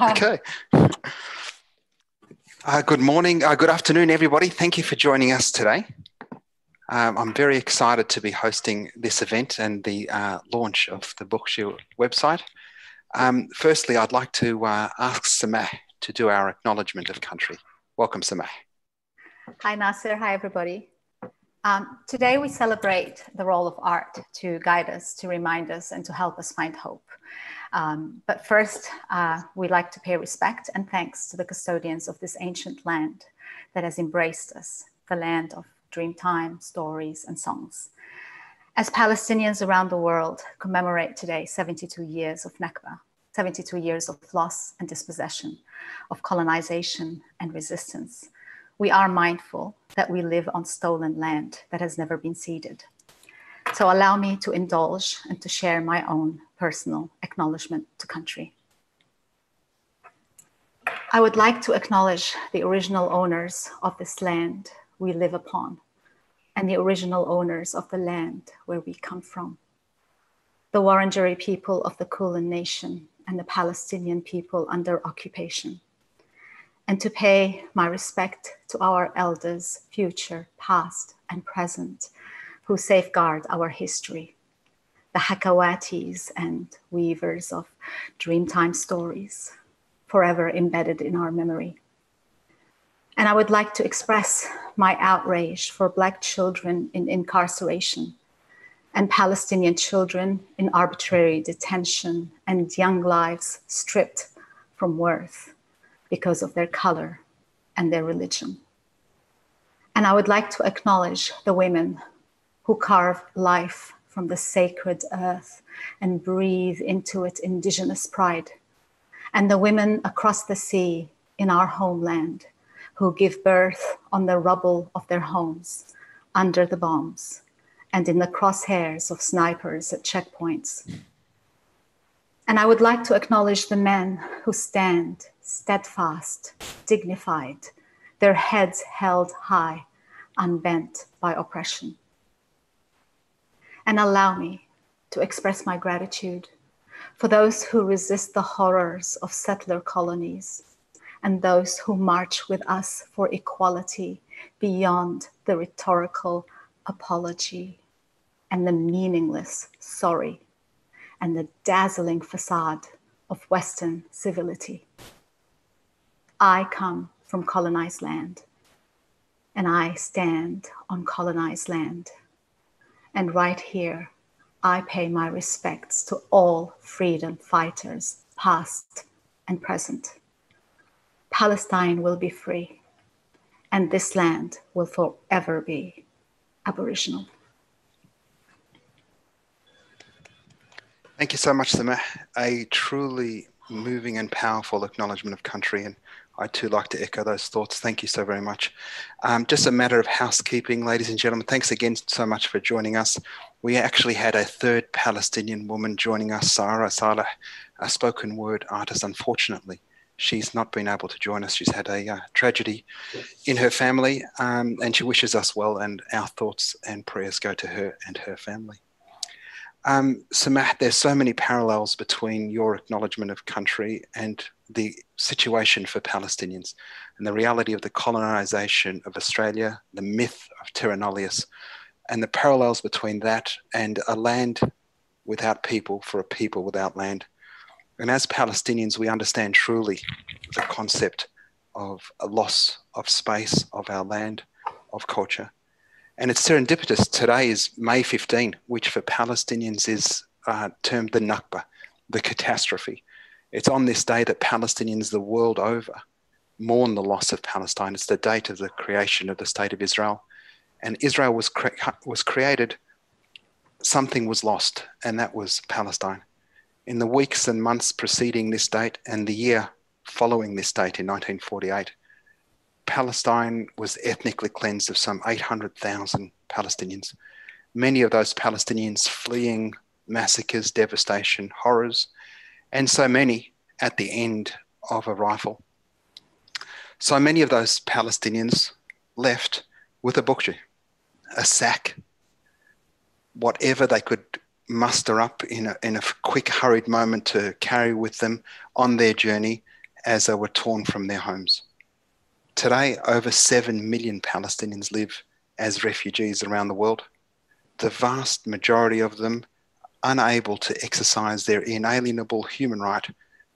Okay. Good morning, good afternoon, everybody. Thank you for joining us today. I'm very excited to be hosting this event and the launch of the Bookshare website. Firstly, I'd like to ask Samah to do our acknowledgement of country. Welcome, Samah. Hi, Nasser. Hi, everybody. Today we celebrate the role of art to guide us, to remind us, and to help us find hope. But first, we'd like to pay respect and thanks to the custodians of this ancient land that has embraced us, the land of dreamtime, stories, and songs. As Palestinians around the world commemorate today 72 years of Nakba, 72 years of loss and dispossession, of colonization and resistance, we are mindful that we live on stolen land that has never been ceded. So allow me to indulge and to share my own personal acknowledgement to country. I would like to acknowledge the original owners of this land we live upon and the original owners of the land where we come from, the Wurundjeri people of the Kulin Nation and the Palestinian people under occupation, and to pay my respect to our elders, future, past, and present, who safeguard our history, the Hakawatis and weavers of dreamtime stories, forever embedded in our memory. And I would like to express my outrage for Black children in incarceration and Palestinian children in arbitrary detention and young lives stripped from worth because of their color and their religion. And I would like to acknowledge the women who carve life from the sacred earth and breathe into it indigenous pride, and the women across the sea in our homeland who give birth on the rubble of their homes, under the bombs, and in the crosshairs of snipers at checkpoints. And I would like to acknowledge the men who stand steadfast, dignified, their heads held high, unbent by oppression. And allow me to express my gratitude for those who resist the horrors of settler colonies and those who march with us for equality beyond the rhetorical apology and the meaningless sorry and the dazzling facade of Western civility. I come from colonized land, and I stand on colonized land. And right here, I pay my respects to all freedom fighters, past and present. Palestine will be free, and this land will forever be Aboriginal. Thank you so much, Samah. A truly moving and powerful acknowledgement of country, and I too like to echo those thoughts. Thank you so very much. Just a matter of housekeeping, ladies and gentlemen, thanks again so much for joining us. We actually had a third Palestinian woman joining us, Sarah Saleh, a spoken word artist. Unfortunately, she's not been able to join us. She's had a tragedy in her family, and she wishes us well, and our thoughts and prayers go to her and her family. Samah, there's so many parallels between your acknowledgement of country and the situation for Palestinians and the reality of the colonization of Australia, the myth of Terra Nullius, and the parallels between that and a land without people for a people without land. And as Palestinians, we understand truly the concept of a loss of space, of our land, of culture. And it's serendipitous. Today is May 15, which for Palestinians is termed the Nakba, the catastrophe. It's on this day that Palestinians the world over mourn the loss of Palestine. It's the date of the creation of the State of Israel. And Israel was created, something was lost, and that was Palestine. In the weeks and months preceding this date and the year following this date in 1948, Palestine was ethnically cleansed of some 800,000 Palestinians. Many of those Palestinians fleeing massacres, devastation, horrors, and so many at the end of a rifle. So many of those Palestinians left with a bookshare, a sack, whatever they could muster up in a quick, hurried moment to carry with them on their journey as they were torn from their homes. Today, over 7 million Palestinians live as refugees around the world, the vast majority of them unable to exercise their inalienable human right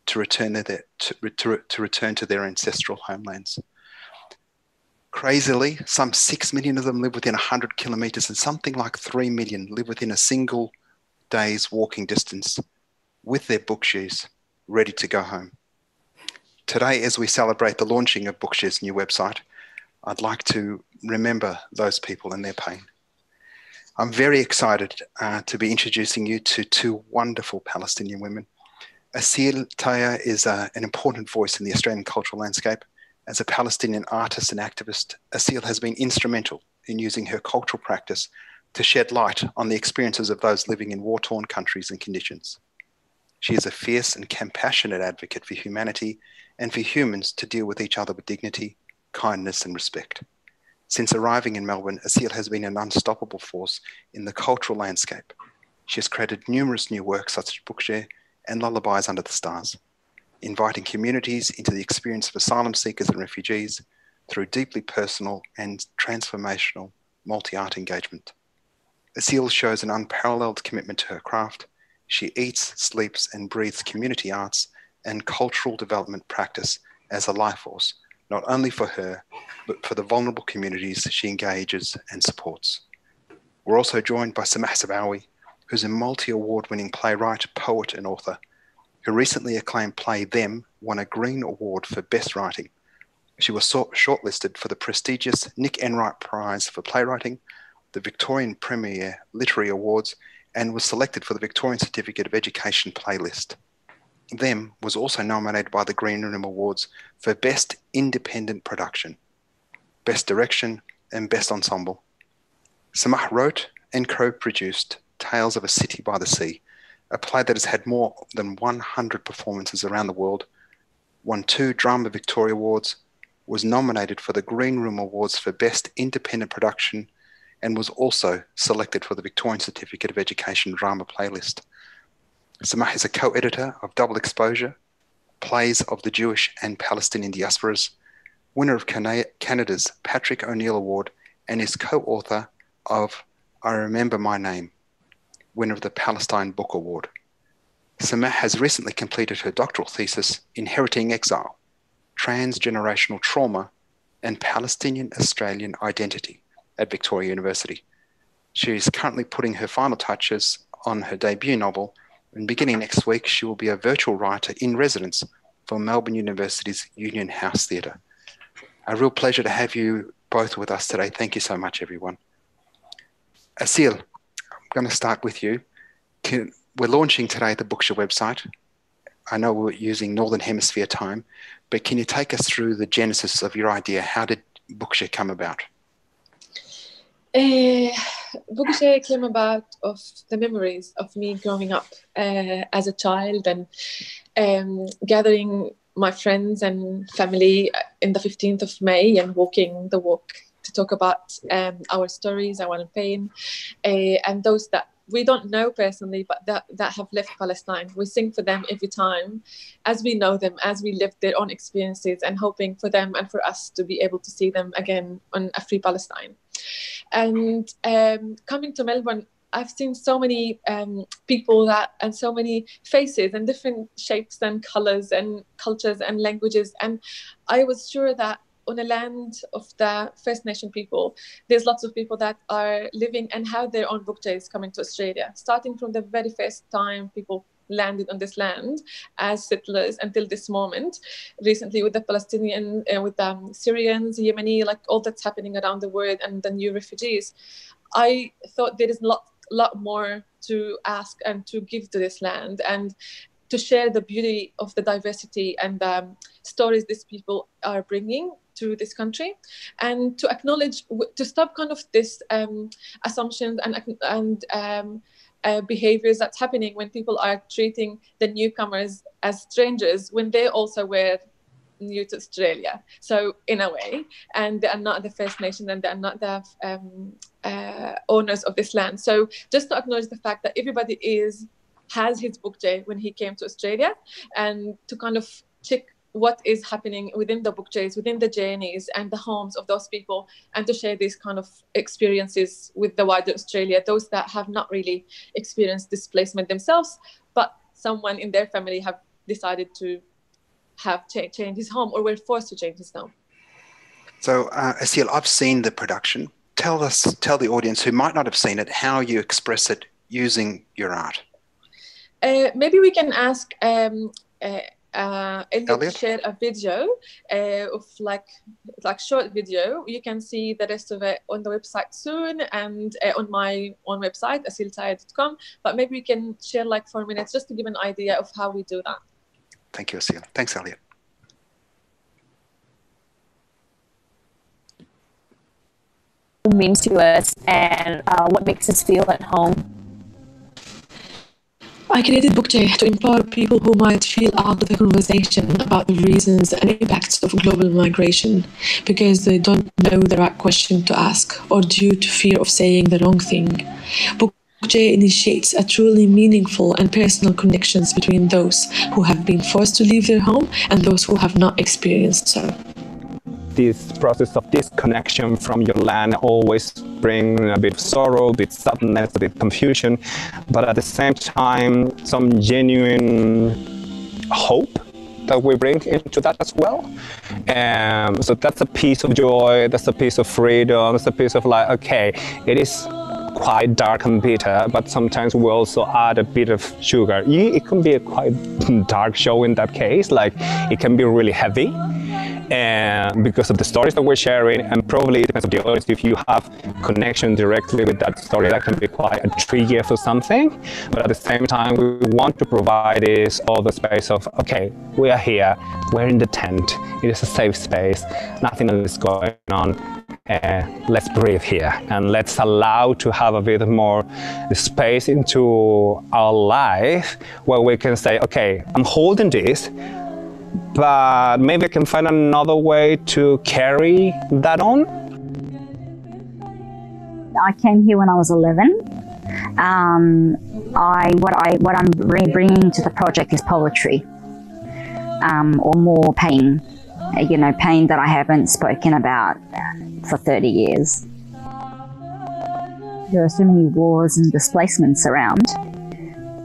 to return to their ancestral homelands. Crazily, some 6 million of them live within 100 kilometres and something like 3 million live within a single day's walking distance with their Bookshare's ready to go home. Today, as we celebrate the launching of Bookshare's new website, I'd like to remember those people and their pain. I'm very excited to be introducing you to two wonderful Palestinian women. Asil Taya is an important voice in the Australian cultural landscape. As a Palestinian artist and activist, Asil has been instrumental in using her cultural practice to shed light on the experiences of those living in war-torn countries and conditions. She is a fierce and compassionate advocate for humanity and for humans to deal with each other with dignity, kindness, and respect. Since arriving in Melbourne, Asil has been an unstoppable force in the cultural landscape. She has created numerous new works such as Bookshare and Lullabies Under the Stars, inviting communities into the experience of asylum seekers and refugees through deeply personal and transformational multi-art engagement. Asil shows an unparalleled commitment to her craft. She eats, sleeps, and breathes community arts and cultural development practice as a life force, not only for her, but for the vulnerable communities she engages and supports. We're also joined by Samah Sabawi, who's a multi-award-winning playwright, poet, and author. Her recently acclaimed play, Them, won a Green Award for Best Writing. She was shortlisted for the prestigious Nick Enright Prize for Playwriting, the Victorian Premier Literary Awards, and was selected for the Victorian Certificate of Education playlist. Them was also nominated by the Green Room Awards for Best Independent Production, Best Direction, and Best Ensemble. Samah wrote and co-produced Tales of a City by the Sea, a play that has had more than 100 performances around the world, won 2 Drama Victoria Awards, was nominated for the Green Room Awards for Best Independent Production, and was also selected for the Victorian Certificate of Education Drama Playlist. Samah is a co-editor of Double Exposure, Plays of the Jewish and Palestinian Diasporas, winner of Canada's Patrick O'Neill Award, and is co-author of I Remember My Name, winner of the Palestine Book Award. Samah has recently completed her doctoral thesis, Inheriting Exile, Transgenerational Trauma and Palestinian Australian Identity at Victoria University. She is currently putting her final touches on her debut novel, and beginning next week, she will be a virtual writer in residence for Melbourne University's Union House Theatre. A real pleasure to have you both with us today. Thank you so much, everyone. Asil, I'm going to start with you. We're launching today the Bookshare website. I know we're using Northern Hemisphere time, but can you take us through the genesis of your idea? How did Bookshare come about? Bookshare came about of the memories of me growing up as a child and gathering my friends and family in the 15th of May and walking the walk to talk about our stories, our pain, and those that we don't know personally, but that have left Palestine. We sing for them every time, as we know them, as we live their own experiences, and hoping for them and for us to be able to see them again on a free Palestine. And coming to Melbourne, I've seen so many people and so many faces and different shapes and colors and cultures and languages. And I was sure that on a land of the First Nation people, there's lots of people that are living and have their own Bookshare coming to Australia, starting from the very first time people landed on this land as settlers until this moment, recently with the Palestinian, with the Syrians, Yemeni, like all that's happening around the world and the new refugees. I thought there is a lot more to ask and to give to this land, and to share the beauty of the diversity and the stories these people are bringing to this country, and to acknowledge, to stop kind of this assumptions and behaviors that's happening when people are treating the newcomers as strangers when they also were new to Australia. So in a way, and they are not the First Nation and they are not the owners of this land. So just to acknowledge the fact that everybody has his Bookshare when he came to Australia, and to kind of check what is happening within the Bukchays, within the journeys and the homes of those people, and to share these kind of experiences with the wider Australia, those that have not really experienced displacement themselves, but someone in their family have decided to have changed his home or were forced to change his home. So, Asil, I've seen the production. Tell the audience who might not have seen it, how you express it using your art. Maybe we can ask Elliot to share a video of like short video. You can see the rest of it on the website soon, and on my own website, asiltaher.com. But maybe we can share like 4 minutes just to give an idea of how we do that. Thank you, Asil. Thanks, Elliot. Means to us and what makes us feel at home. I created Bukchay to empower people who might feel out of the conversation about the reasons and impacts of global migration because they don't know the right question to ask or due to fear of saying the wrong thing. Bukchay initiates a truly meaningful and personal connections between those who have been forced to leave their home and those who have not experienced so. This process of disconnection from your land always bring a bit of sorrow, a bit sadness, a bit confusion, but at the same time, some genuine hope that we bring into that as well. So that's a piece of joy, that's a piece of freedom, that's a piece of like, okay, it is quite dark and bitter, but sometimes we also add a bit of sugar. It can be a quite dark show in that case, like it can be really heavy. And because of the stories that we're sharing, and probably it depends on the audience, if you have connection directly with that story, that can be quite a trigger for something. But at the same time, we want to provide this other space of, okay, we are here, we're in the tent, it is a safe space, nothing is going on. Let's breathe here and let's allow to have a bit more space into our life where we can say, okay, I'm holding this, but maybe I can find another way to carry that on. I came here when I was 11. What I'm bringing to the project is poetry, or more pain. Pain that I haven't spoken about for 30 years. There are so many wars and displacements around.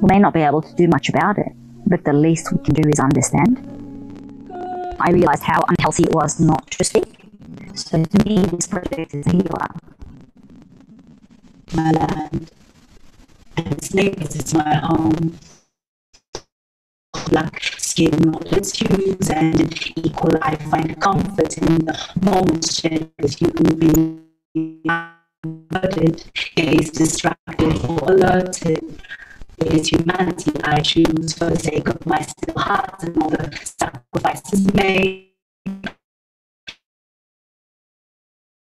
We may not be able to do much about it, but the least we can do is understand. I realized how unhealthy it was not to speak. So to me, this project is a healer. My land, and its neighbours is my home. Black skin, knowledge, hues, and equal. I find comfort in the moments shared with you. Being alerted, gaze distracted or alerted. Is humanity I choose for the sake of my still heart and all the sacrifices made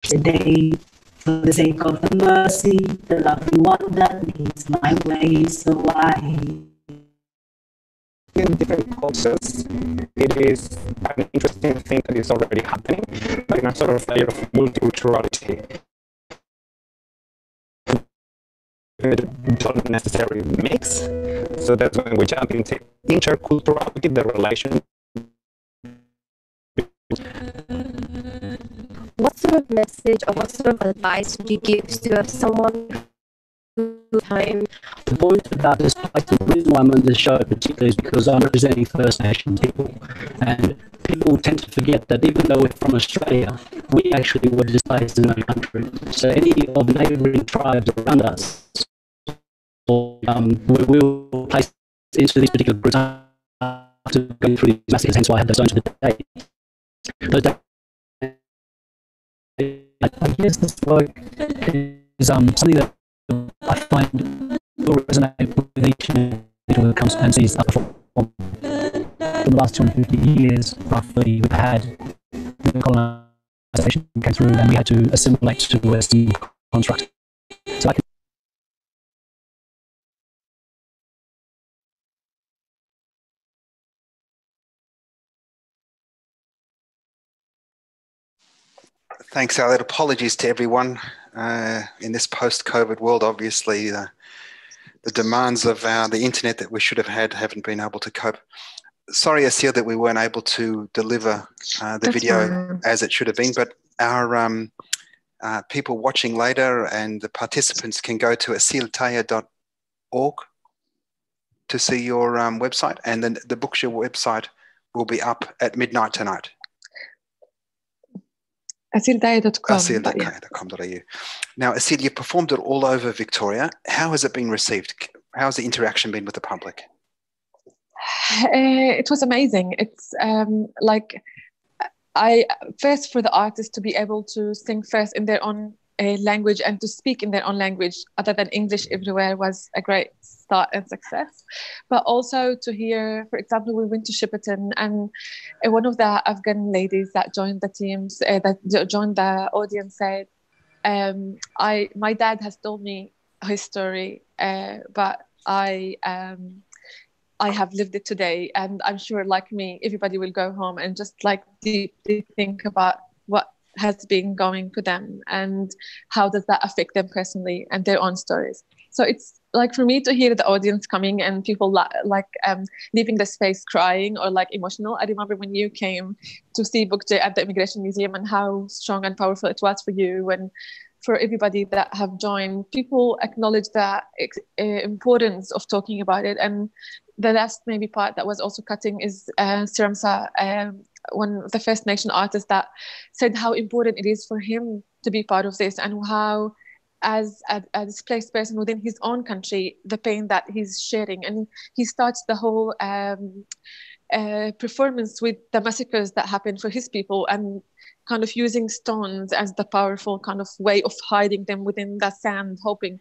today, for the sake of the mercy, the loving one that leads my way. So in different cultures, it is an interesting thing that is already happening, but in a sort of layer of multiculturality. Don't necessarily mix, so that's when we jump into interculturality, the relation. What sort of message or what sort of advice would you give to someone who time? The point about this, the reason why I'm on this show particularly is because I'm representing First Nation people, and people tend to forget that even though we're from Australia, we actually were displaced in our country. So any of the neighbouring tribes around us, we were placed into these particular groups after going through these massacres, hence why I have those stones of the day. I guess this work is something that I find will resonate with each individual who comes and sees us perform. For the last 250 years, roughly, we've had colonization came through and we had to assimilate to Western construct. So I can Thanks, Elliot. Apologies to everyone in this post-COVID world. Obviously, the demands of the internet that we should have had haven't been able to cope. sorry, Asil, that we weren't able to deliver the That's video fine. as it should have been, but our people watching later and the participants can go to asiltaya.org to see your website, and then the Bookshare website will be up at midnight tonight. Asiltaya.com. Asil.com.au. Now, Asil, you performed it all over Victoria. How has it been received? How has the interaction been with the public? It was amazing. It's like first for the artists to be able to sing first in their own language and to speak in their own language other than English everywhere was a great start and success. But also to hear, for example, we went to Shepparton, and one of the Afghan ladies that joined the teams, that joined the audience said, my dad has told me his story, but I have lived it today, and I'm sure, like me, everybody will go home and just like deeply think about what has been going for them and how does that affect them personally and their own stories. So it's like for me to hear the audience coming and people leaving the space crying or like emotional. I remember when you came to see Bookshare at the Immigration Museum and how strong and powerful it was for you, and for everybody that have joined. People acknowledge the importance of talking about it. And the last maybe part that was also cutting is Siramsa, one of the First Nation artists, that said how important it is for him to be part of this, and how as a displaced person within his own country, the pain that he's sharing. And he starts the whole performance with the massacres that happened for his people, and kind of using stones as the powerful kind of way of hiding them within the sand, hoping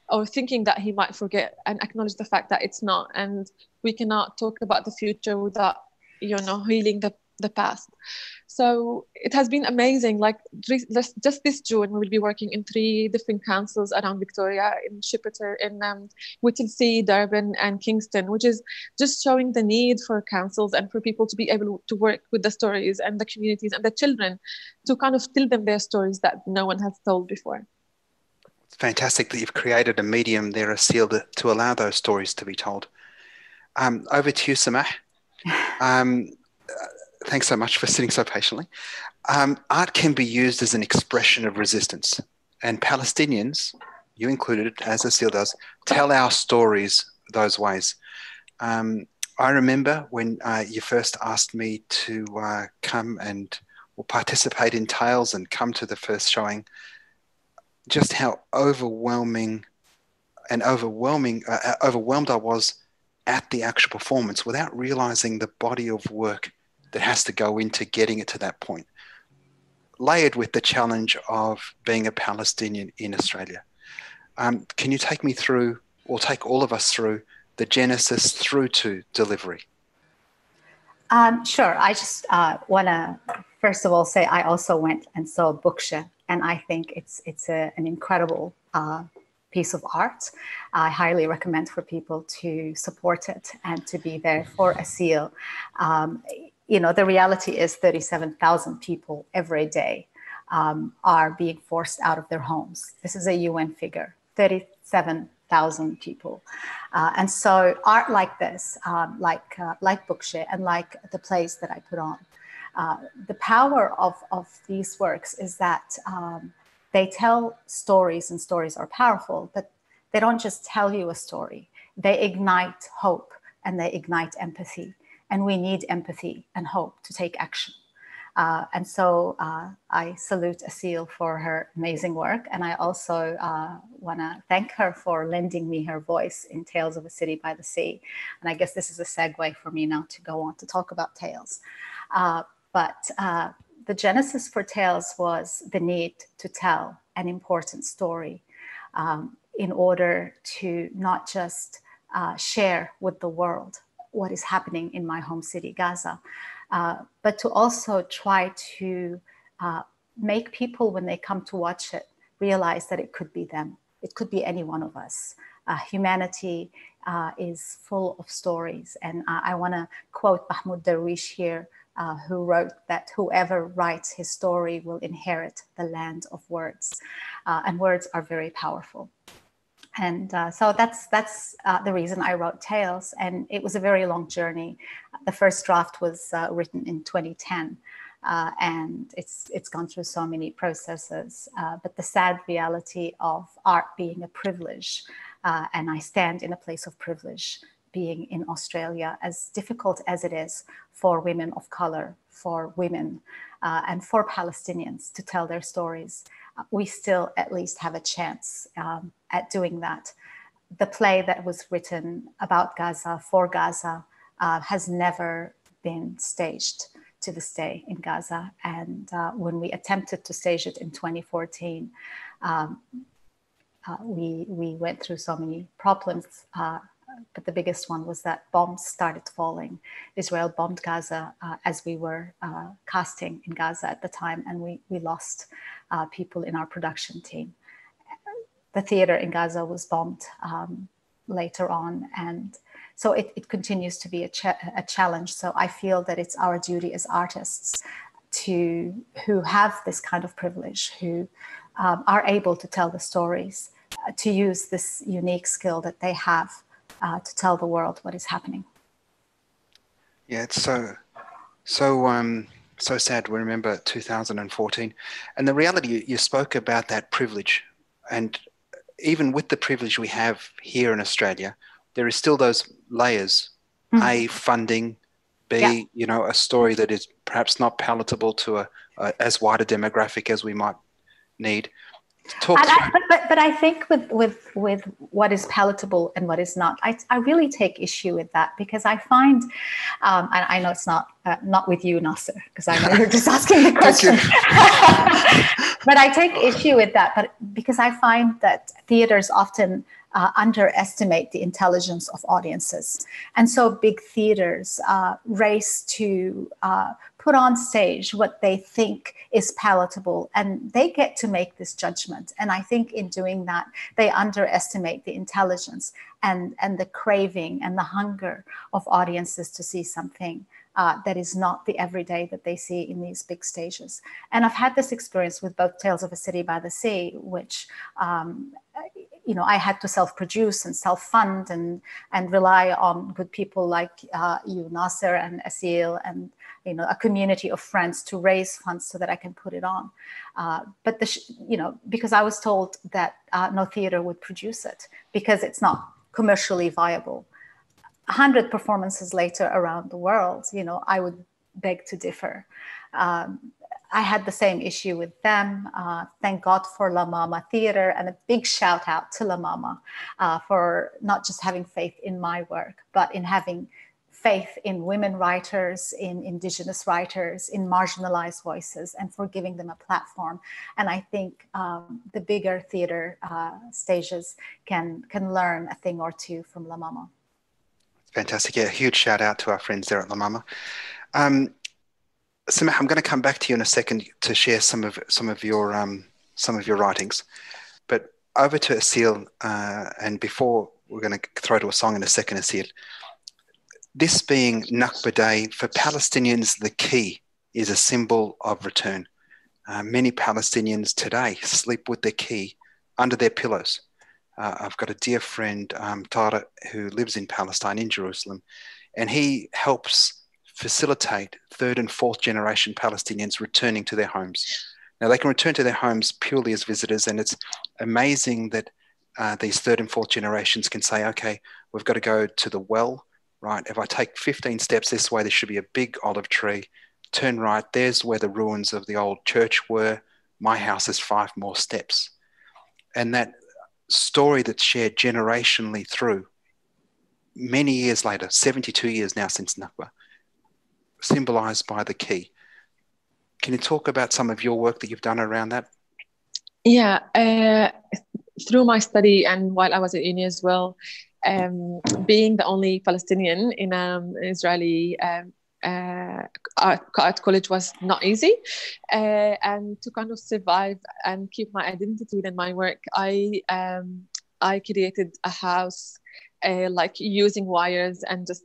or thinking that he might forget, and acknowledge the fact that it's not. And we cannot talk about the future without, healing the past. So it has been amazing. Like just this June, we will be working in 3 different councils around Victoria, in Shepparton, in Whittlesea, Durban, and Kingston, which is just showing the need for councils and for people to be able to work with the stories and the communities and the children to kind of tell them their stories that no one has told before. It's fantastic that you've created a medium there, Asil, to allow those stories to be told. Over to you, Samah. Thanks so much for sitting so patiently. Art can be used as an expression of resistance, and Palestinians, you included, as Asil does, tell our stories those ways. I remember when you first asked me to come and participate in Tales and come to the first showing, just how overwhelmed I was at the actual performance without realizing the body of work that has to go into getting it to that point, layered with the challenge of being a Palestinian in Australia. Can you take me through, or take all of us through, the genesis through to delivery? Sure. I just want to, first of all, say I also went and saw Bookshare, and I think it's an incredible piece of art. I highly recommend for people to support it and to be there for Asil. The reality is 37,000 people every day are being forced out of their homes. This is a UN figure, 37,000 people. And so art like this, like Bookshare and like the plays that I put on, the power of these works is that they tell stories, and stories are powerful, but they don't just tell you a story. They ignite hope and they ignite empathy. And we need empathy and hope to take action. And so I salute Asil for her amazing work. And I also want to thank her for lending me her voice in Tales of a City by the Sea. And I guess this is a segue for me now to go on to talk about Tales. But the genesis for Tales was the need to tell an important story in order to not just share with the world what is happening in my home city, Gaza, but to also try to make people, when they come to watch it, realize that it could be them. It could be any one of us. Humanity is full of stories. And I want to quote Mahmoud Darwish here, who wrote that whoever writes his story will inherit the land of words. And words are very powerful. And so that's the reason I wrote Tales. And it was a very long journey. The first draft was written in 2010. And it's gone through so many processes, but the sad reality of art being a privilege, and I stand in a place of privilege, being in Australia, as difficult as it is for women of color, for women, and for Palestinians to tell their stories, we still at least have a chance at doing that. The play that was written about Gaza, for Gaza, has never been staged to this day in Gaza. And when we attempted to stage it in 2014, we went through so many problems, but the biggest one was that bombs started falling. Israel bombed Gaza as we were casting in Gaza at the time, and we lost people in our production team. The theater in Gaza was bombed later on, and so it continues to be a challenge. So I feel that it's our duty as artists who have this kind of privilege, who are able to tell the stories, to use this unique skill that they have to tell the world what is happening. Yeah, it's so sad. We remember 2014, and the reality, you spoke about that privilege, and even with the privilege we have here in Australia, there is still those layers. A, funding. B, a story that is perhaps not palatable to a as wide a demographic as we might need. But I think with what is palatable and what is not, I really take issue with that, because I find, and I know it's not with you, Nasser, because I know you're just asking the question. But I take issue with that, but because I find that theaters often underestimate the intelligence of audiences. And so big theaters race to put on stage what they think is palatable, and they get to make this judgment. And I think in doing that, they underestimate the intelligence and the craving and the hunger of audiences to see something that is not the everyday that they see in these big stages. And I've had this experience with both Tales of a City by the Sea, which I had to self-produce and self-fund and rely on good people like you, Nasser, and Asil, and a community of friends to raise funds so that I can put it on. But because I was told that no theater would produce it because it's not commercially viable. 100 performances later around the world, I would beg to differ. I had the same issue with them. Thank God for La Mama Theatre, and a big shout out to La Mama for not just having faith in my work, but in having faith in women writers, in Indigenous writers, in marginalized voices, and for giving them a platform. And I think the bigger theatre stages can learn a thing or two from La Mama. Fantastic. Yeah, a huge shout out to our friends there at La Mama. Samah, I'm going to come back to you in a second to share some of your writings, but over to Asil, and before we're going to throw to a song in a second, Asil. This being Nakba Day, for Palestinians, the key is a symbol of return. Many Palestinians today sleep with their key under their pillows. I've got a dear friend, Tara, who lives in Palestine, in Jerusalem, and he helps facilitate third and fourth generation Palestinians returning to their homes. Now, they can return to their homes purely as visitors, and it's amazing that these third and fourth generations can say, okay, we've got to go to the well, right? If I take 15 steps this way, there should be a big olive tree. Turn right, there's where the ruins of the old church were. My house is 5 more steps. And that story that's shared generationally through, many years later, 72 years now since Nakba, symbolized by the key. Can you talk about some of your work that you've done around that? Yeah, through my study and while I was at uni as well, being the only Palestinian in an Israeli art college was not easy, and to kind of survive and keep my identity within my work, I created a house, like using wires and just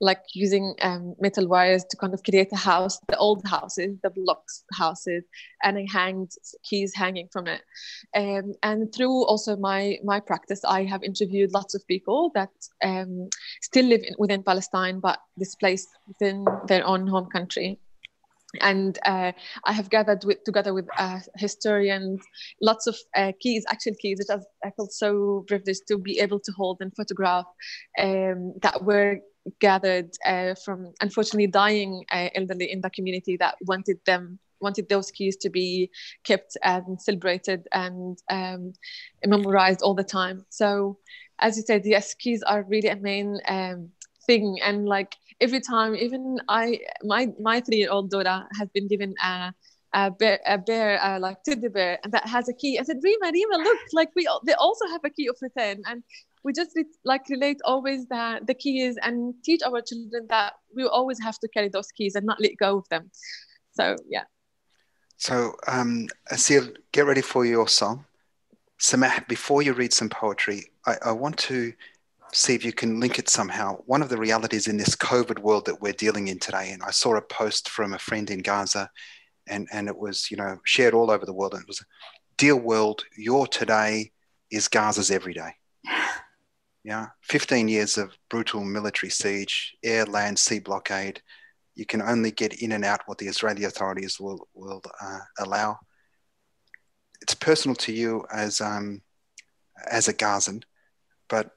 like using metal wires to kind of create a house, the old houses, the blocks houses, and I hanged keys hanging from it. And through also my practice, I have interviewed lots of people that still live within Palestine, but displaced within their own home country. And I have gathered together with historians lots of keys, actual keys, which I felt so privileged to be able to hold and photograph, that were gathered from, unfortunately, dying elderly in the community that wanted those keys to be kept and celebrated and memorized all the time. So, as you said, yes, keys are really a main thing. And like every time, even my 3-year-old daughter has been given a bear, like teddy bear, and that has a key. I said, Rima, look, like they also have a key of return. And we just relate always the keys and teach our children that we always have to carry those keys and not let go of them. So, yeah. So, Asil, get ready for your song. Samah, before you read some poetry, I want to see if you can link it somehow. One of the realities in this COVID world that we're dealing in today, and I saw a post from a friend in Gaza, and it was, shared all over the world, and it was, "Dear world, your today is Gaza's everyday." Yeah, 15 years of brutal military siege, air, land, sea blockade. You can only get in and out what the Israeli authorities will allow. It's personal to you as a Gazan, but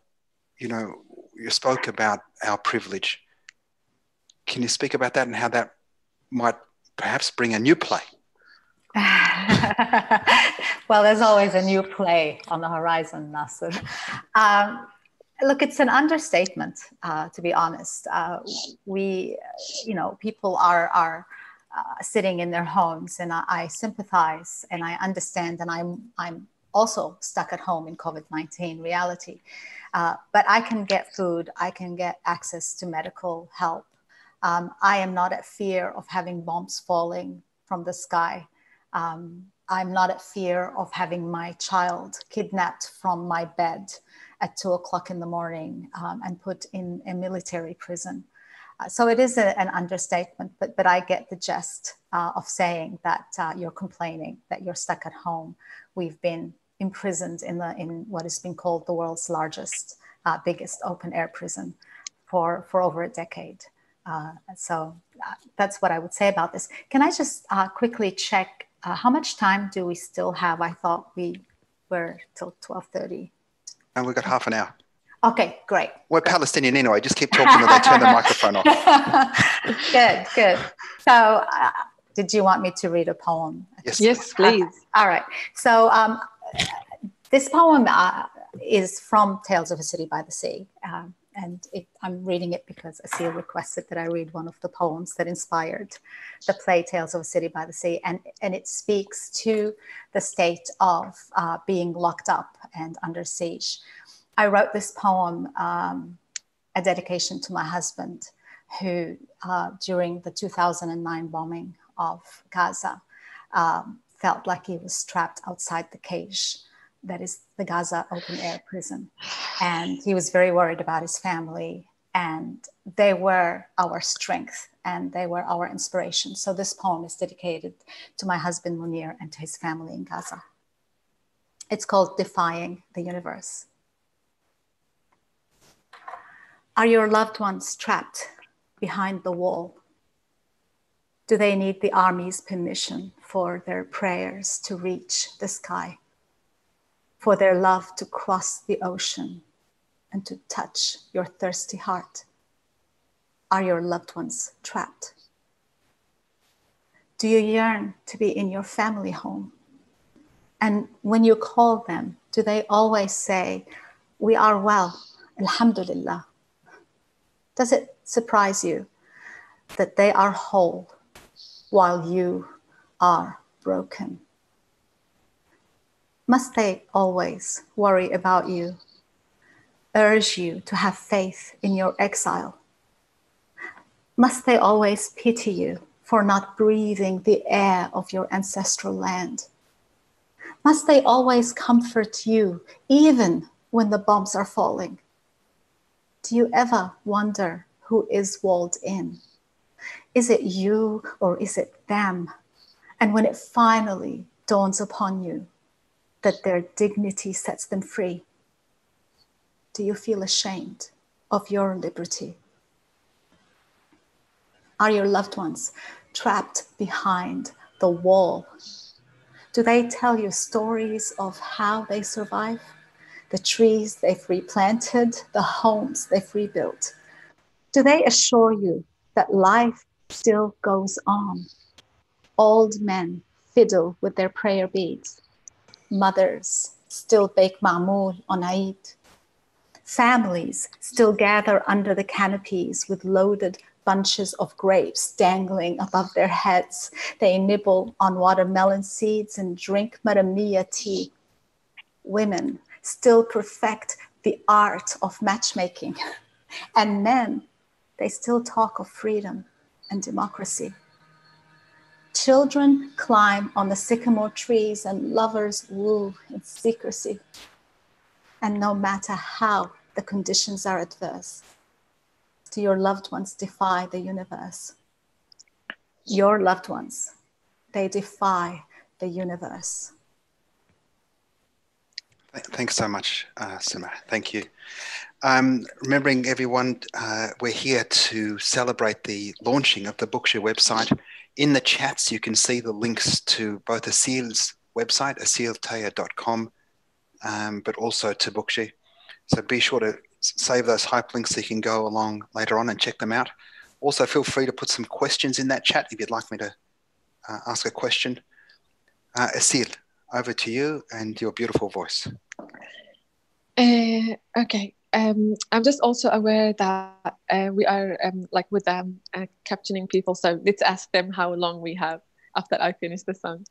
you spoke about our privilege. Can you speak about that and how that might perhaps bring a new play? Well, there's always a new play on the horizon, Nasser. Look, it's an understatement, to be honest. People are sitting in their homes, and I sympathize and I understand, and I'm also stuck at home in COVID-19 reality. But I can get food, I can get access to medical help. I am not at fear of having bombs falling from the sky. I'm not at fear of having my child kidnapped from my bed at 2:00 in the morning and put in a military prison. So it is an understatement, but I get the gist of saying that you're complaining, that you're stuck at home. We've been imprisoned in what has been called the world's largest, biggest open air prison for over a decade. So that's what I would say about this. Can I just quickly check how much time do we still have? I thought we were till 12:30. And we've got half an hour. Okay, great. We're Palestinian anyway. Just keep talking until they turn the microphone off. Good. So did you want me to read a poem? Yes, please. All right. So this poem is from Tales of a City by the Sea. And I'm reading it because Asil requested that I read one of the poems that inspired the play Tales of a City by the Sea. And it speaks to the state of being locked up and under siege. I wrote this poem, a dedication to my husband, who during the 2009 bombing of Gaza felt like he was trapped outside the cage that is the Gaza open air prison. And he was very worried about his family, and they were our strength and they were our inspiration. So this poem is dedicated to my husband Munir and to his family in Gaza. It's called Defying the Universe. Are your loved ones trapped behind the wall? Do they need the army's permission for their prayers to reach the sky? For their love to cross the ocean and to touch your thirsty heart? Are your loved ones trapped? Do you yearn to be in your family home? And when you call them, do they always say, "We are well, alhamdulillah"? Does it surprise you that they are whole while you are broken? Must they always worry about you, urge you to have faith in your exile? Must they always pity you for not breathing the air of your ancestral land? Must they always comfort you even when the bombs are falling? Do you ever wonder who is walled in? Is it you or is it them? And when it finally dawns upon you that their dignity sets them free, do you feel ashamed of your liberty? Are your loved ones trapped behind the wall? Do they tell you stories of how they survive? The trees they've replanted, the homes they've rebuilt? Do they assure you that life still goes on? Old men fiddle with their prayer beads. Mothers still bake ma'moul on Eid. Families still gather under the canopies with loaded bunches of grapes dangling above their heads. They nibble on watermelon seeds and drink maramiya tea. Women still perfect the art of matchmaking. And men, they still talk of freedom and democracy. Children climb on the sycamore trees and lovers woo in secrecy. And no matter how the conditions are adverse, do your loved ones defy the universe? Your loved ones, they defy the universe. Thanks so much, Sima. Thank you. Remembering everyone, we're here to celebrate the launching of the Bookshare website. In the chats, you can see the links to both Asil's website, asiltaya.com, but also to Bookshare. So be sure to save those hyperlinks so you can go along later on and check them out. Also, feel free to put some questions in that chat if you'd like me to ask a question. Asil, over to you and your beautiful voice. Okay. I'm just also aware that we are like with captioning people, so let's ask them how long we have after I finish the song.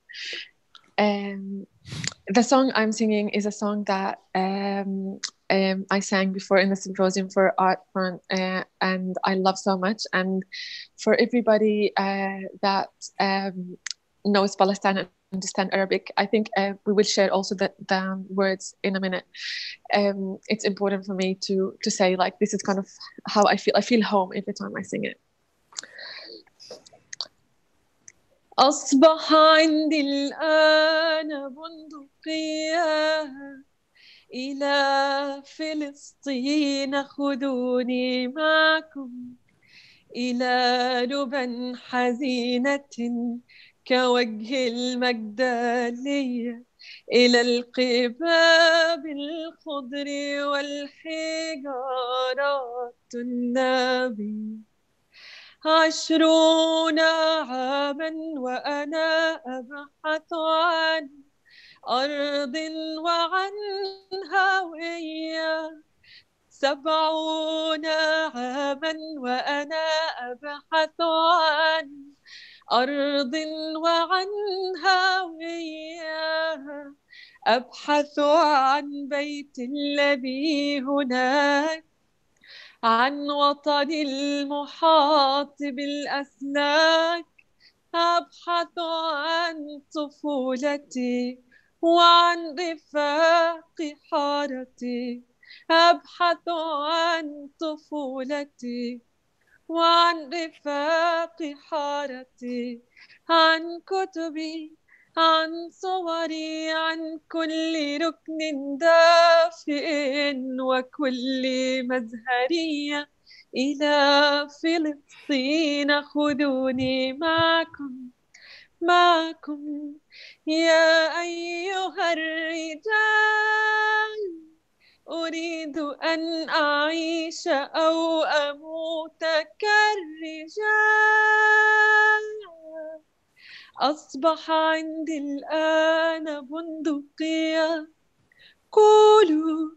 The song I'm singing is a song that I sang before in the symposium for Art Front, and I love so much. And for everybody that knows Palestine and understand Arabic, I think we will share also the words in a minute. It's important for me to say, like, this is kind of how I feel. I feel home every time I sing it. أصبح عندي الآن بندقية إلى فلسطين خذوني معكم إلى لبن حزينة كوجه المجدلية إلى القباب الخضر والحجارات النبي 20 عاما وأنا أبحث عن أرض وعن هوية 70 عاما وأنا أبحث عن أرض وعن هوية أبحث عن بيت الذي هناك عن وطن المحاط بالأسلاك أبحث عن طفولتي وعن رفاق حارتي أبحث عن طفولتي وعن رفاق حارتي عن كتبي عن صوري عن كل ركن دافئ وكل مزهرية إلى فلسطين خذوني معكم يا أيها الرجال أريد أن أعيش أو أموت كالرجال أصبح عندي الآن بندقية قولوا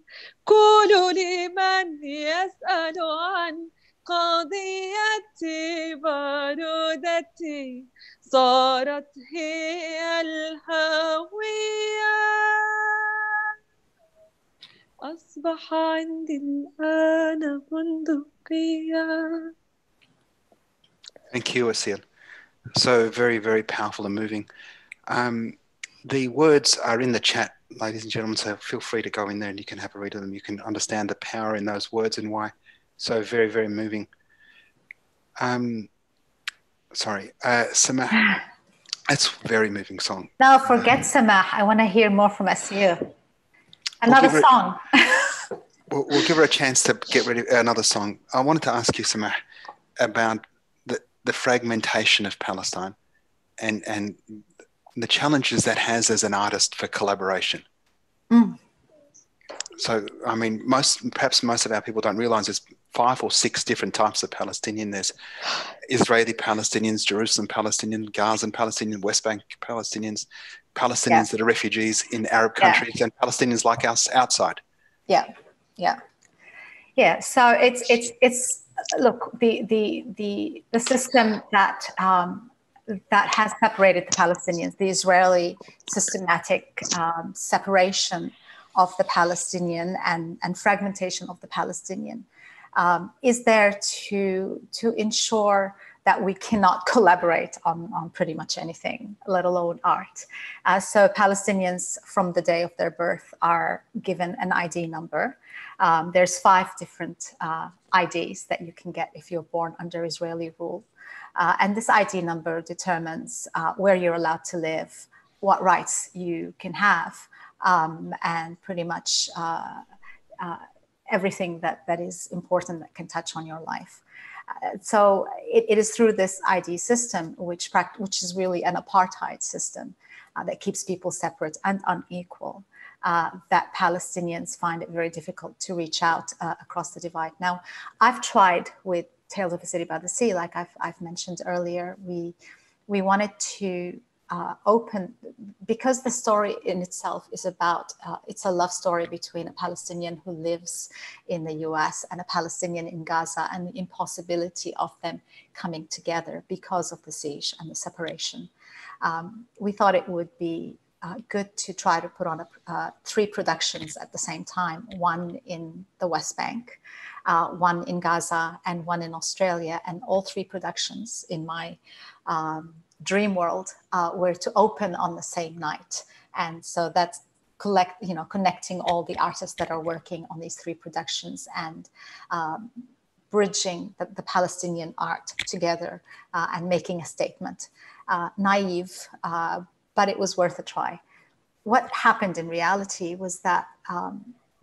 لمن يسأل عن قضيتي بارودتي صارت هي الهوية أصبح عندي الآن بندقية. Thank you, Asil. So very, very powerful and moving. The words are in the chat, ladies and gentlemen, so feel free to go in there and you can have a read of them. You can understand the power in those words and why. So very, very moving. Sorry, Samah, it's a very moving song. Now forget Samah. I want to hear more from Asir. Another song. We'll give her a chance to get ready another song. I wanted to ask you, Samah, about the fragmentation of Palestine and the challenges that has as an artist for collaboration. So, I mean, perhaps most of our people don't realize there's 5 or 6 different types of Palestinian. There's Israeli Palestinians, Jerusalem Palestinians, Gaza Palestinians, West Bank Palestinians, Palestinians that are refugees in Arab countries, and Palestinians like us outside. Yeah. So it's look, the system that has separated the Palestinians, the Israeli systematic separation of the Palestinian and fragmentation of the Palestinian is there to ensure that we cannot collaborate on pretty much anything, let alone art. So Palestinians from the day of their birth are given an ID number. There's 5 different IDs that you can get if you're born under Israeli rule. And this ID number determines where you're allowed to live, what rights you can have, and pretty much everything that is important that can touch on your life. So it is through this ID system, which is really an apartheid system that keeps people separate and unequal, that Palestinians find it very difficult to reach out across the divide. Now, I've tried with Tales of a City by the Sea, like I've mentioned earlier. We wanted to open, because the story in itself is about, it's a love story between a Palestinian who lives in the US and a Palestinian in Gaza, and the impossibility of them coming together because of the siege and the separation. We thought it would be good to try to put on 3 productions at the same time, one in the West Bank, one in Gaza, and one in Australia, and all 3 productions in my dream world were to open on the same night. And so that's connecting all the artists that are working on these 3 productions and bridging the Palestinian art together and making a statement. Naive, but it was worth a try. What happened in reality was that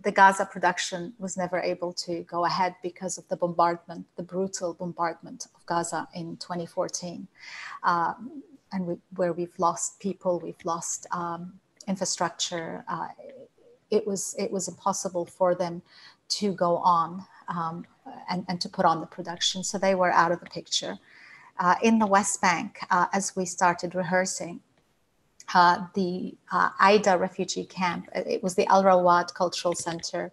the Gaza production was never able to go ahead because of the bombardment, the brutal bombardment of Gaza in 2014, and where we've lost people, we've lost infrastructure. It was impossible for them to go on and to put on the production, so they were out of the picture. In the West Bank, as we started rehearsing, the Aida refugee camp, it was the Al Rawad Cultural Center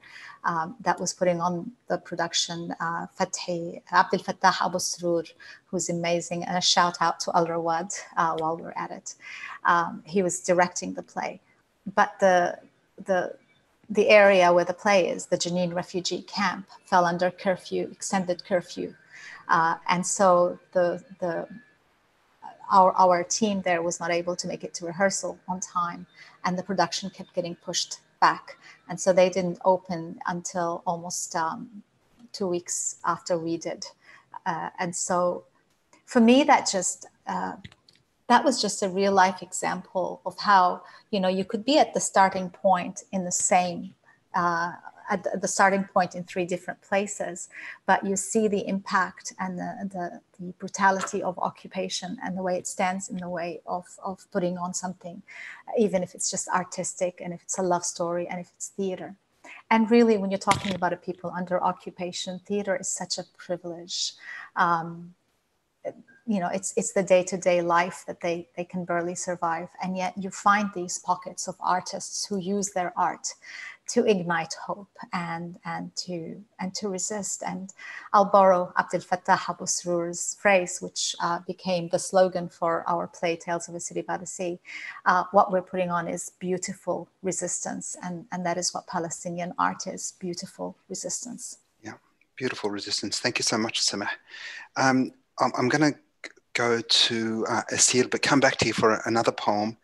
that was putting on the production. Abdel Fattah Abu Sroor, who's amazing, and a shout out to Al Rawad while we're at it. He was directing the play, but the area where the play is, the Jenin refugee camp, fell under curfew, extended curfew, and so our team there was not able to make it to rehearsal on time, and the production kept getting pushed back. And so they didn't open until almost 2 weeks after we did. And so for me, that was just a real life example of how, you could be at the starting point in the same, at the starting point in 3 different places, but you see the impact and the brutality of occupation and the way it stands in the way of putting on something, even if it's just artistic and if it's a love story and if it's theater. And really, when you're talking about a people under occupation, theater is such a privilege. It's the day-to-day life that they can barely survive. And yet you find these pockets of artists who use their art to ignite hope and to resist. And I'll borrow Abdel Fattah Abu Sroor's phrase, which became the slogan for our play, Tales of a City by the Sea. What we're putting on is beautiful resistance, and that is what Palestinian art is, beautiful resistance. Yeah, beautiful resistance. Thank you so much, Samah. I'm going to go to Asir, but come back to you for another poem.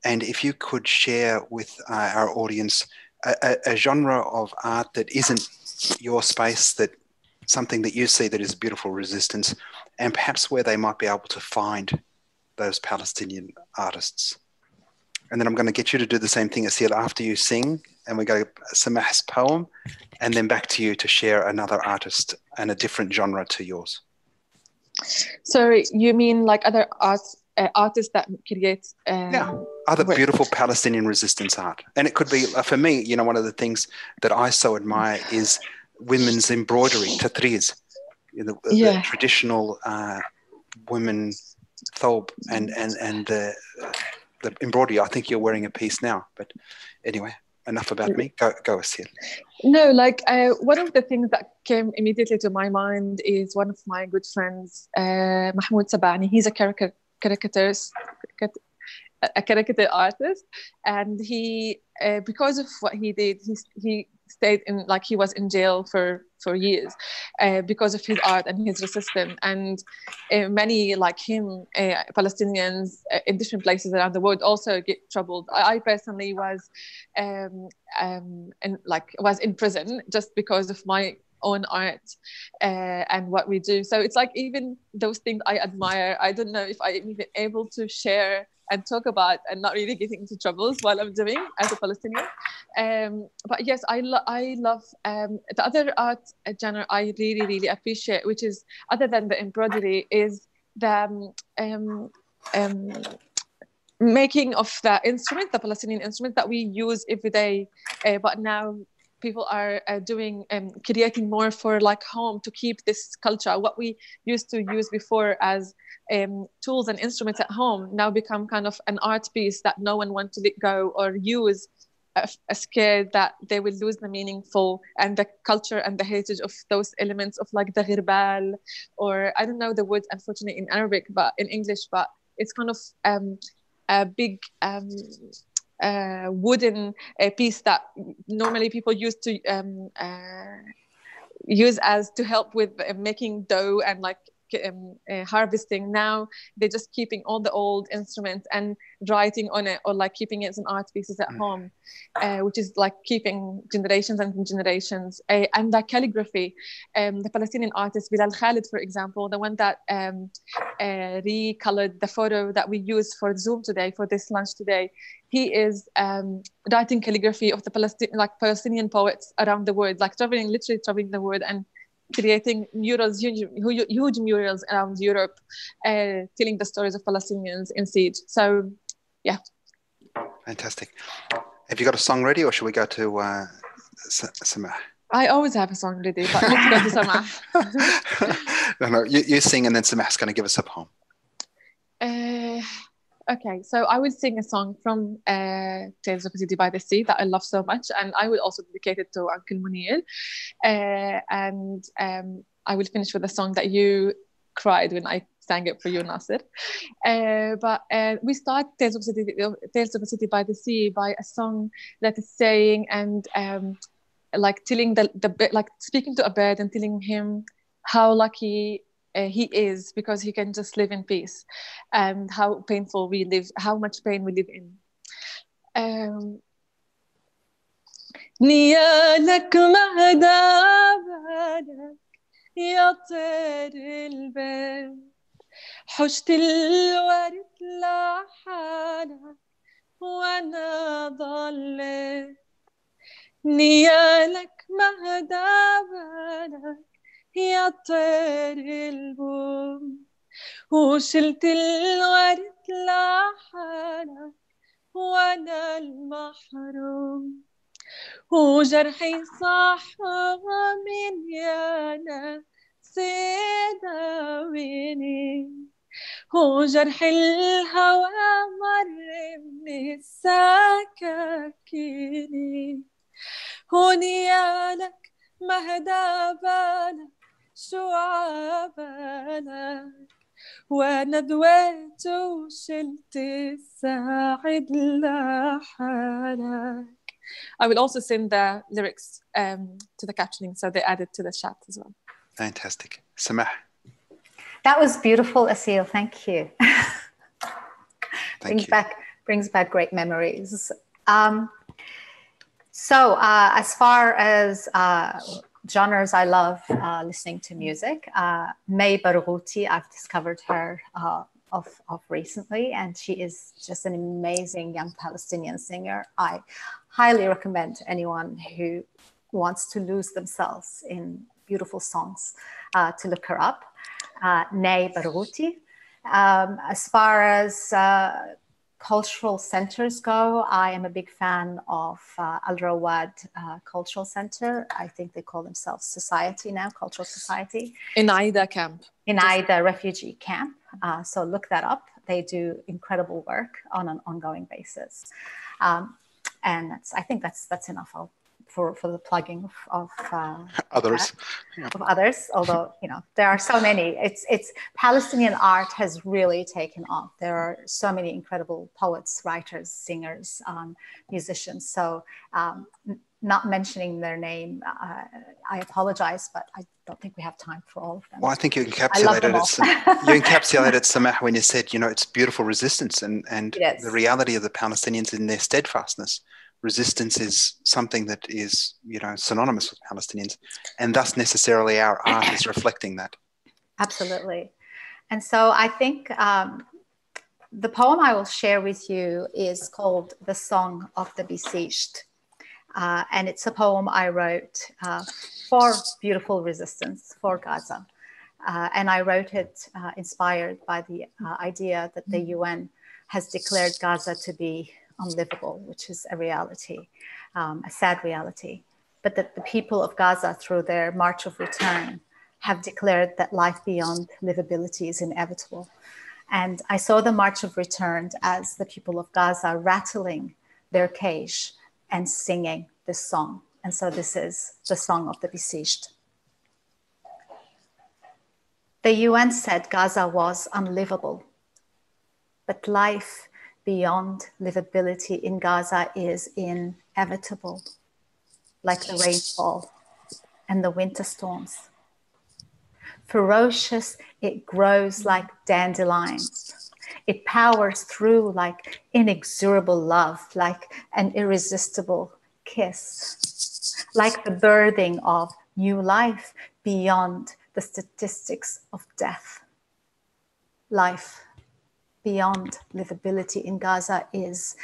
And if you could share with our audience a genre of art that isn't your space, that something that you see that is beautiful resistance, and perhaps where they might be able to find those Palestinian artists. And then I'm going to get you to do the same thing, Asil, after you sing, and we go Samah's poem, and then back to you to share another artist and a different genre to yours. So you mean like other artists that create other beautiful Palestinian resistance art? And it could be, for me, you know, one of the things that I so admire is women's embroidery, tatriz, the traditional women thobe and the embroidery. I think you're wearing a piece now, but anyway, enough about me. Go, Asil. No, like one of the things that came immediately to my mind is one of my good friends, Mahmoud Sabani. He's a caricature artist, and he, because of what he did, he stayed in, like, he was in jail for years because of his art and his resistance. And many like him, Palestinians in different places around the world, also get troubled. I personally was was in prison just because of my own art and what we do. So it's like, even those things I admire, I don't know if I'm even able to share and talk about and not really getting into troubles while I'm doing as a Palestinian. But yes, I love the other art genre I really, really appreciate, which is, other than the embroidery, is the making of the instrument, the Palestinian instrument that we use every day, but now people are doing creating more for like home, to keep this culture. What we used to use before as tools and instruments at home now become kind of an art piece that no one wants to let go or use, scared that they will lose the meaningful and the culture and the heritage of those elements of, like, the ghirbal, or I don't know the word unfortunately in Arabic, but in English, but it's kind of a big wooden piece that normally people used to use as to help with making dough and like harvesting. Now they're just keeping all the old instruments and writing on it, or like keeping it as an art pieces at home, which is like keeping generations and generations. And the calligraphy, the Palestinian artist Bilal Khalid, for example, the one that recolored the photo that we used for Zoom today, for this lunch today, he is writing calligraphy of the Palestinian poets around the world, like literally traveling the world and creating murals, huge murals around Europe, telling the stories of Palestinians in siege. So, yeah. Fantastic. Have you got a song ready, or should we go to Samah? I always have a song ready, but let's go to Samah. No, you sing, and then Samah's going to give us a poem. Okay, so I will sing a song from Tales of a City by the Sea that I love so much, and I will also dedicate it to Uncle Munir. And I will finish with a song that you cried when I sang it for you, Nasir. But we start Tales of a City by the Sea by a song that is saying and like telling like speaking to a bird and telling him how lucky he is, because he can just live in peace, and how painful we live, how much pain we live in. نيالك مهدا بالك يا طير البيت، حشت الورد لحالك وانا ضليت. نيالك مهدا بالك يا طير البوم، وشلت الورد لحالك وانا المحروم. وجرحي صح من يا ناس داويني، وجرح الهوى مر من السكاكيني. ونيالك مهدا بالك شو عبالك، وانا دويت وشلت الساعد لحالك. I will also send the lyrics to the captioning, so they added to the chat as well. Fantastic. Samah. That was beautiful, Asil. Thank you. Brings back great memories. So as far as genres I love listening to music. May Barghouti, I've discovered her of recently, and she is just an amazing young Palestinian singer. I highly recommend anyone who wants to lose themselves in beautiful songs to look her up. May Barghouti. As far as cultural centers go, I am a big fan of Al Rawad Cultural Center. I think they call themselves Society now, Cultural Society. In Aida camp. In Aida refugee camp. So look that up. They do incredible work on an ongoing basis. And I think that's enough for the plugging of others. Of others, although there are so many. It's Palestinian art has really taken off. There are so many incredible poets, writers, singers, musicians. So not mentioning their name, I apologize, but I don't think we have time for all of them. Well, I think you encapsulated it. You encapsulated Samah when you said, it's beautiful resistance and the reality of the Palestinians in their steadfastness. Resistance is something that is, synonymous with Palestinians, and thus necessarily our art is reflecting that. Absolutely. And so I think the poem I will share with you is called The Song of the Besieged. And it's a poem I wrote for beautiful resistance for Gaza. And I wrote it inspired by the idea that the UN has declared Gaza to be unlivable, which is a reality, a sad reality. But that the people of Gaza, through their March of Return, have declared that life beyond livability is inevitable. And I saw the March of Return as the people of Gaza rattling their cage and singing this song. And so this is the Song of the Besieged. The UN said Gaza was unlivable, but life beyond livability in Gaza is inevitable, like the rainfall and the winter storms. Ferocious, it grows like dandelions. It powers through like inexorable love, like an irresistible kiss, like the birthing of new life beyond the statistics of death. Life beyond livability in Gaza is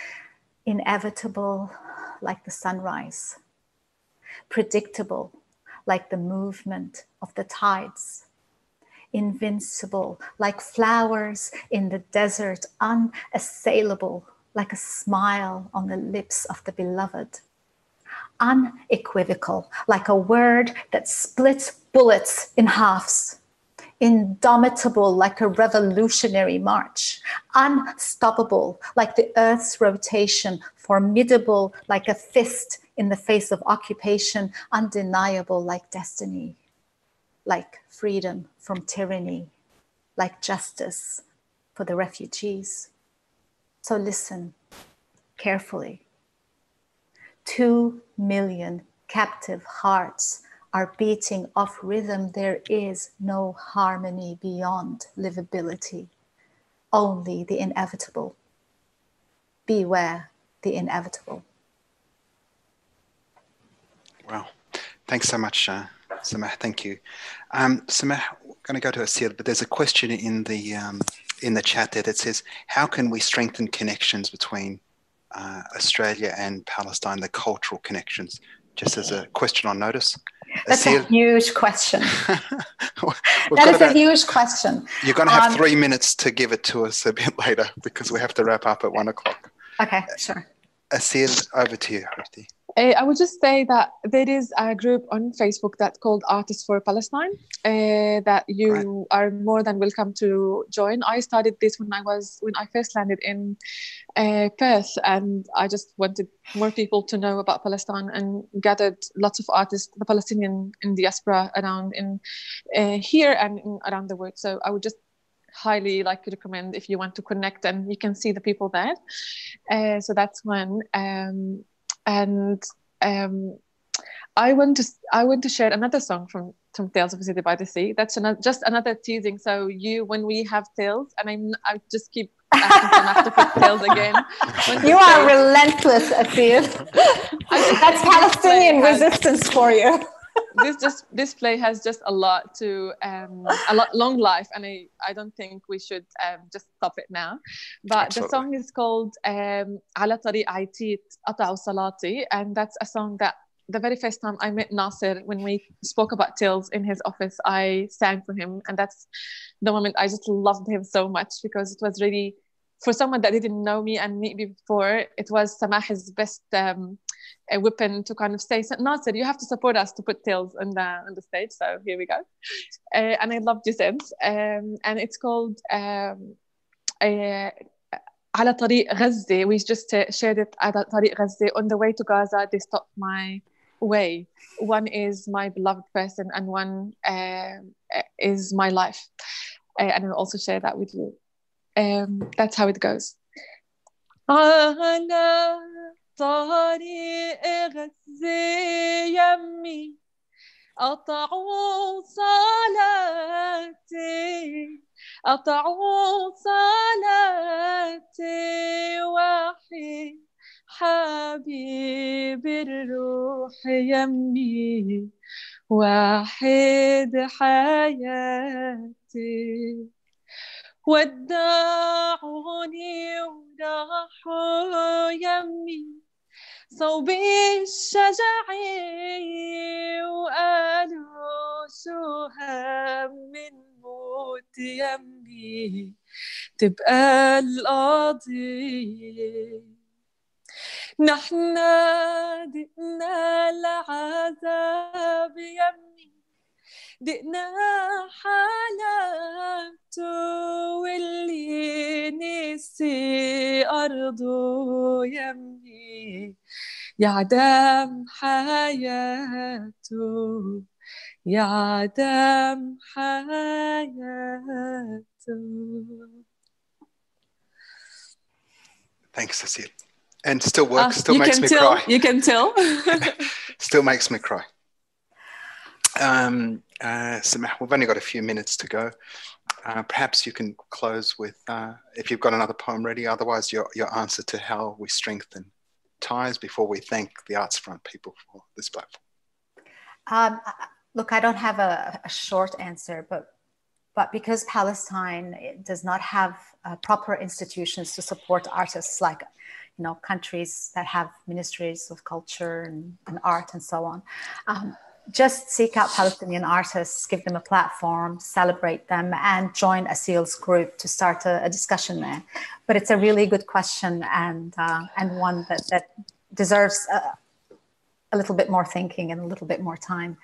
inevitable like the sunrise, predictable like the movement of the tides, invincible like flowers in the desert, unassailable like a smile on the lips of the beloved, unequivocal like a word that splits bullets in halves, indomitable like a revolutionary march, unstoppable like the earth's rotation, formidable like a fist in the face of occupation, undeniable like destiny, like freedom from tyranny, like justice for the refugees. So listen carefully. 2 million captive hearts are beating off rhythm. There is no harmony beyond livability, only the inevitable. Beware the inevitable. Wow. Thanks so much, Samah. Thank you. Samah, we're going to go to Asil, but there's a question in the chat there that says, how can we strengthen connections between Australia and Palestine, the cultural connections? Just as a question on notice. That's Asil, a huge question. That is a huge question. You're going to have 3 minutes to give it to us a bit later because we have to wrap up at 1 o'clock. Okay, sure. Asil, over to you, Ruthie. I would just say that there is a group on Facebook that's called Artists for Palestine that you are more than welcome to join. I started this when I first landed in Perth, and I just wanted more people to know about Palestine and gathered lots of artists, the Palestinian in diaspora around in here and around the world. So I would just highly recommend if you want to connect, and you can see the people there. So that's one. And I want to share another song from Tales of a City by the Sea. That's just another teasing. So when we have Tales, and I just keep asking Samah to put Tales again. You are relentless, Asil. That's Palestinian resistance for you. this play has just a lot to long life, and I don't think we should just stop it now. But Absolutely. the song is called على طريق عيتيت قطعوا صلاتي, and that's a song that the very first time I met Nasser, when we spoke about tales in his office, I sang for him, and that's the moment I just loved him so much, because it was really, for someone that didn't know me and meet me before, it was Samah's best weapon to kind of say, Nasser, you have to support us to put tales on the stage. So here we go. And I loved you since. And it's called على طريق غزة. We just shared it على طريق غزة. On the way to Gaza, they stopped my way. One is my beloved person, and one is my life. And I'll also share that with you. That's how it goes. على طريق غزة يمي قطعوا صلاتي قطعوا صلاتي وحي حبيب الروح يمي واحد حياتي ودعوني وراحوا يمي صوب الشجعي وقالوا شو هم من موت يمي تبقى القضية. نحن دقنا العذاب يمي دقنا حالته واللي نسي أرضه يمي يعدم حياته يعدم حياته. Thanks, Cecile. And still works, still you makes can me tell, cry. You can tell. Still makes me cry. Samah, we've only got a few minutes to go. Perhaps you can close with, if you've got another poem ready, otherwise your answer to how we strengthen ties before we thank the Arts Front people for this platform. Look, I don't have a short answer, but because Palestine does not have proper institutions to support artists, like countries that have ministries of culture and art and so on, just seek out Palestinian artists, give them a platform, celebrate them, and join Asil's group to start a discussion there. But it's a really good question, and one that deserves a little bit more thinking and a little bit more time.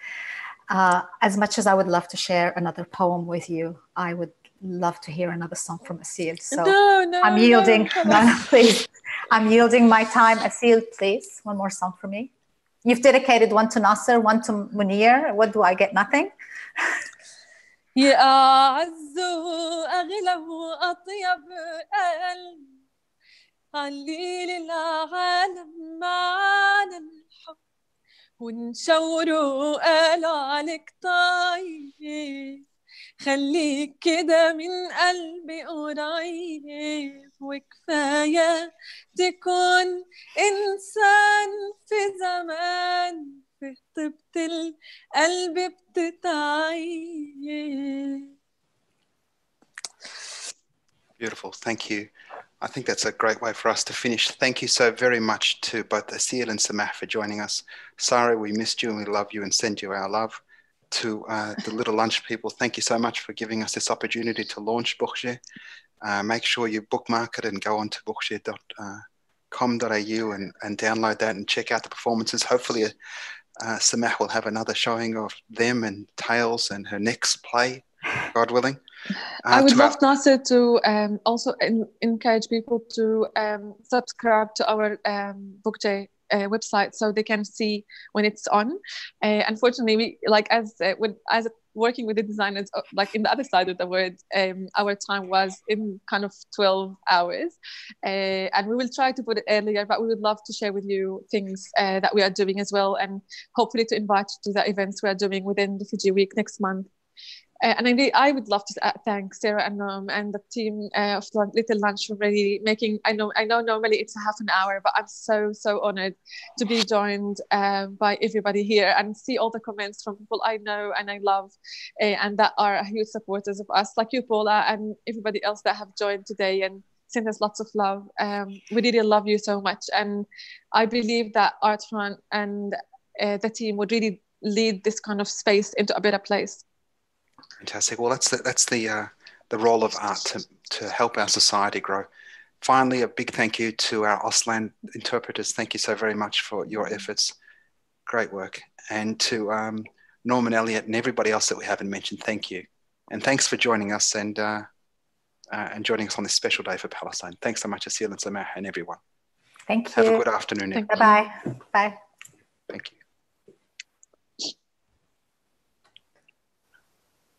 As much as I would love to share another poem with you, I would love to hear another song from Asil. So I'm yielding. No, please. I'm yielding my time. Asil, please, one more song for me. You've dedicated one to Nasser, one to Munir. What do I get? Nothing? يا أعز أغلى وأطيب قلب علي للعالم معنا الحب ونشاوروا قالوا عليك طيب خليك كده من قلبي قريب وكفاية تكون إنسان في زمان في طيبة القلب بتتعيش. Beautiful, thank you. I think that's a great way for us to finish. Thank you so very much to both Asil and Samah for joining us. Sari, we missed you and we love you and send you our love. To the Little Lunch people, thank you so much for giving us this opportunity to launch Bourget. Make sure you bookmark it and go on to bourget.com.au and download that and check out the performances. Hopefully Samah will have another showing of them and Tales and her next play, God willing. I would love Nasser to also encourage people to subscribe to our Bourget website so they can see when it's on. Unfortunately, we as working with the designers, like in the other side of the world, our time was in kind of 12 hours, and we will try to put it earlier, but we would love to share with you things that we are doing as well, and hopefully to invite you to the events we are doing within Refugee Week next month. And I would love to thank Sarah and Noam and the team of Little Lunch for really making. I know normally it's a half an hour, but I'm so honored to be joined by everybody here and see all the comments from people I know and I love, and that are huge supporters of us, like you, Paula, and everybody else that have joined today and send us lots of love. We really love you so much, and I believe that Artfront and the team would really lead this kind of space into a better place. Fantastic. Well, that's the role of art to help our society grow. Finally, a big thank you to our Auslan interpreters. Thank you so very much for your efforts. Great work. And to Norman Elliott and everybody else that we haven't mentioned, thank you. And thanks for joining us and joining us on this special day for Palestine. Thanks so much, Asil and Samah and everyone. Thank you. Have a good afternoon, everyone. Bye-bye. Bye.